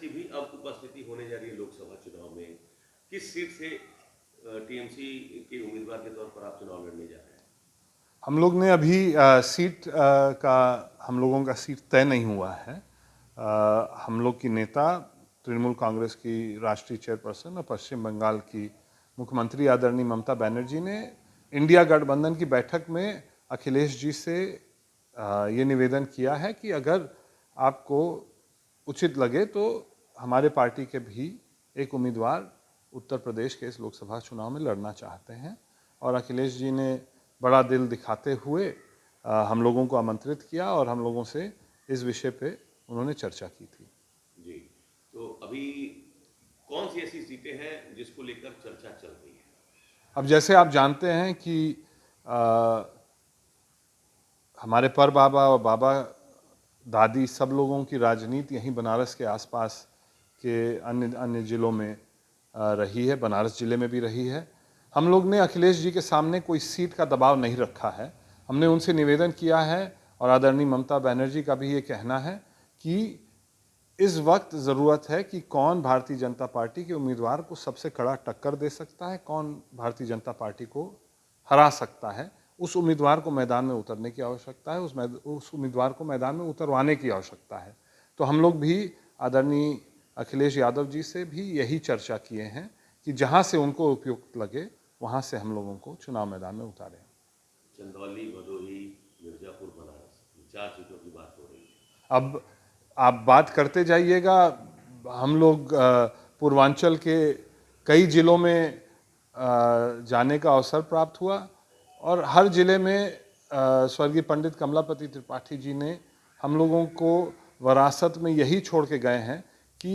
की भी अब उपस्थिति होने जा रही है लोकसभा चुनाव में। किस सीट से टीएमसी के उम्मीदवार के तौर पर आप चुनाव लड़ने जा रहे हैं? हम लोग ने अभी सीट का हम लोगों का सीट तय नहीं हुआ है। हम लोग की नेता तृणमूल कांग्रेस की राष्ट्रीय चेयरपर्सन और पश्चिम बंगाल की मुख्यमंत्री आदरणीय ममता बनर्जी ने इंडिया गठबंधन की बैठक में अखिलेश जी से ये निवेदन किया है कि अगर आपको उचित लगे तो हमारे पार्टी के भी एक उम्मीदवार उत्तर प्रदेश के इस लोकसभा चुनाव में लड़ना चाहते हैं। और अखिलेश जी ने बड़ा दिल दिखाते हुए हम लोगों को आमंत्रित किया और हम लोगों से इस विषय पे उन्होंने चर्चा की थी। जी, तो अभी कौन सी ऐसी सीटें हैं जिसको लेकर चर्चा चल रही है? अब जैसे आप जानते हैं कि हमारे पर बाबा और बाबा दादी सब लोगों की राजनीति यहीं बनारस के आसपास के अन्य अन्य जिलों में रही है, बनारस जिले में भी रही है। हम लोग ने अखिलेश जी के सामने कोई सीट का दबाव नहीं रखा है। हमने उनसे निवेदन किया है और आदरणीय ममता बनर्जी का भी ये कहना है कि इस वक्त ज़रूरत है कि कौन भारतीय जनता पार्टी के उम्मीदवार को सबसे कड़ा टक्कर दे सकता है, कौन भारतीय जनता पार्टी को हरा सकता है। उस उम्मीदवार को मैदान में उतरने की आवश्यकता है, उस उम्मीदवार को मैदान में उतरवाने की आवश्यकता है। तो हम लोग भी आदरणीय अखिलेश यादव जी से भी यही चर्चा किए हैं कि जहाँ से उनको उपयुक्त लगे वहाँ से हम लोगों को चुनाव मैदान में उतारें। चंदौली, भदोही, मिर्जापुर, बनारस, 4 सीटों की बात हो रही है। अब आप बात करते जाइएगा। हम लोग पूर्वांचल के कई जिलों में जाने का अवसर प्राप्त हुआ और हर जिले में स्वर्गीय पंडित कमलापति त्रिपाठी जी ने हम लोगों को विरासत में यही छोड़ के गए हैं कि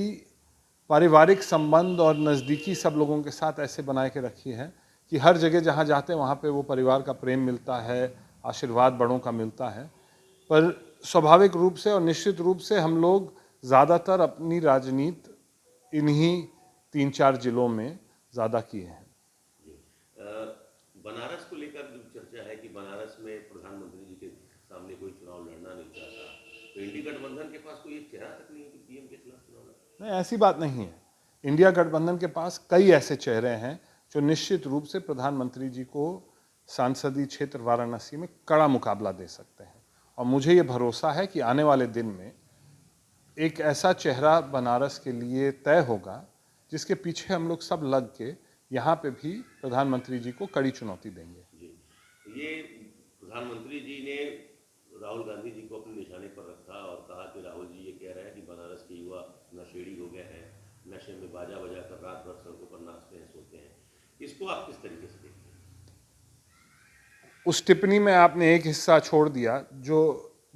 पारिवारिक संबंध और नज़दीकी सब लोगों के साथ ऐसे बनाए के रखी है कि हर जगह जहाँ जाते हैं वहाँ पे वो परिवार का प्रेम मिलता है, आशीर्वाद बड़ों का मिलता है। पर स्वाभाविक रूप से और निश्चित रूप से हम लोग ज़्यादातर अपनी राजनीति इन्हीं 3-4 जिलों में ज़्यादा किए हैं। बनारस को लेकर जो चर्चा है कि बनारस में प्रधानमंत्री जी के सामने कोई चुनाव लड़ना नहीं चाहता, तो इंडिया गठबंधन के पास कोई एक चेहरा तक नहीं है कि पीएम के खिलाफ चुनाव लड़े। नहीं, ऐसी बात नहीं है। इंडिया गठबंधन के पास कई ऐसे चेहरे हैं जो निश्चित रूप से प्रधानमंत्री जी को सांसदीय क्षेत्र वाराणसी में कड़ा मुकाबला दे सकते हैं। और मुझे ये भरोसा है कि आने वाले दिन में एक ऐसा चेहरा बनारस के लिए तय होगा जिसके पीछे हम लोग सब लग के यहाँ पे भी प्रधानमंत्री जी को कड़ी चुनौती देंगे। जी, ये प्रधानमंत्री जी ने राहुल गांधी जी को अपने निशाने पर रखा और कहा कि राहुल जी ये कह रहे हैं कि बनारस के युवा नशेड़ी हो गए हैं, नशे में बाजा बजा कर रात भर सड़कों पर नाचते हैं, सोते हैं। इसको आप किस तरीके से देखते हैं? उस टिप्पणी में आपने एक हिस्सा छोड़ दिया। जो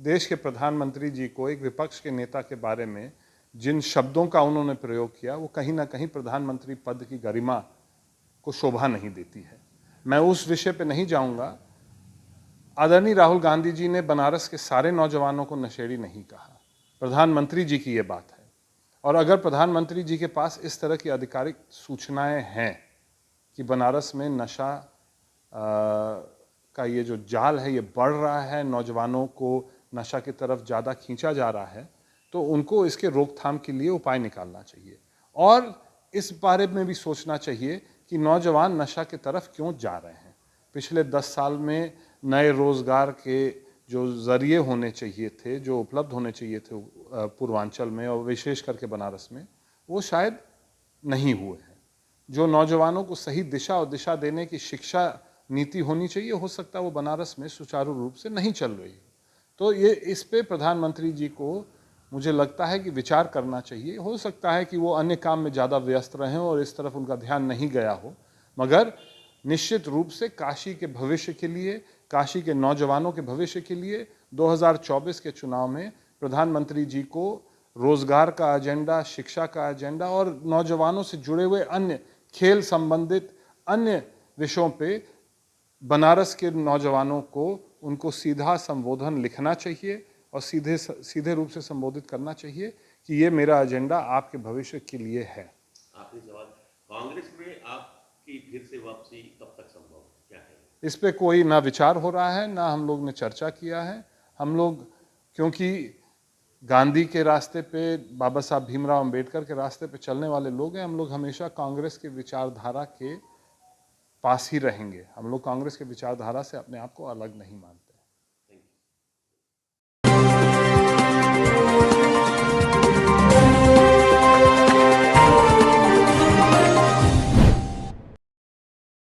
देश के प्रधानमंत्री जी को एक विपक्ष के नेता के बारे में जिन शब्दों का उन्होंने प्रयोग किया वो कहीं ना कहीं प्रधानमंत्री पद की गरिमा को शोभा नहीं देती है। मैं उस विषय पे नहीं जाऊंगा। आदरणीय राहुल गांधी जी ने बनारस के सारे नौजवानों को नशेड़ी नहीं कहा, प्रधानमंत्री जी की ये बात है। और अगर प्रधानमंत्री जी के पास इस तरह की आधिकारिक सूचनाएं हैं कि बनारस में नशा का ये जो जाल है ये बढ़ रहा है, नौजवानों को नशा की तरफ ज़्यादा खींचा जा रहा है, तो उनको इसके रोकथाम के लिए उपाय निकालना चाहिए। और इस बारे में भी सोचना चाहिए कि नौजवान नशा की तरफ क्यों जा रहे हैं। पिछले 10 साल में नए रोज़गार के जो ज़रिए होने चाहिए थे, जो उपलब्ध होने चाहिए थे पूर्वांचल में और विशेष करके बनारस में, वो शायद नहीं हुए हैं। जो नौजवानों को सही दिशा और दिशा देने की शिक्षा नीति होनी चाहिए, हो सकता है वो बनारस में सुचारू रूप से नहीं चल रही। तो ये इस पे प्रधानमंत्री जी को मुझे लगता है कि विचार करना चाहिए। हो सकता है कि वो अन्य काम में ज़्यादा व्यस्त रहें और इस तरफ उनका ध्यान नहीं गया हो, मगर निश्चित रूप से काशी के भविष्य के लिए, काशी के नौजवानों के भविष्य के लिए 2024 के चुनाव में प्रधानमंत्री जी को रोजगार का एजेंडा, शिक्षा का एजेंडा और नौजवानों से जुड़े हुए अन्य खेल संबंधित अन्य विषयों पे बनारस के नौजवानों को उनको सीधा संबोधन लिखना चाहिए और सीधे रूप से संबोधित करना चाहिए कि ये मेरा एजेंडा आपके भविष्य के लिए है। आखिरी सवाल, कांग्रेस में आपकी फिर से वापसी कब तक संभव है, क्या है? इस पे कोई ना विचार हो रहा है, ना हम लोग ने चर्चा किया है। हम लोग, क्योंकि गांधी के रास्ते पे, बाबा साहब भीमराव अंबेडकर के रास्ते पे चलने वाले लोग हैं। हम लोग हमेशा कांग्रेस के विचारधारा के पास ही रहेंगे। हम लोग कांग्रेस के विचारधारा से अपने आप को अलग नहीं मानते।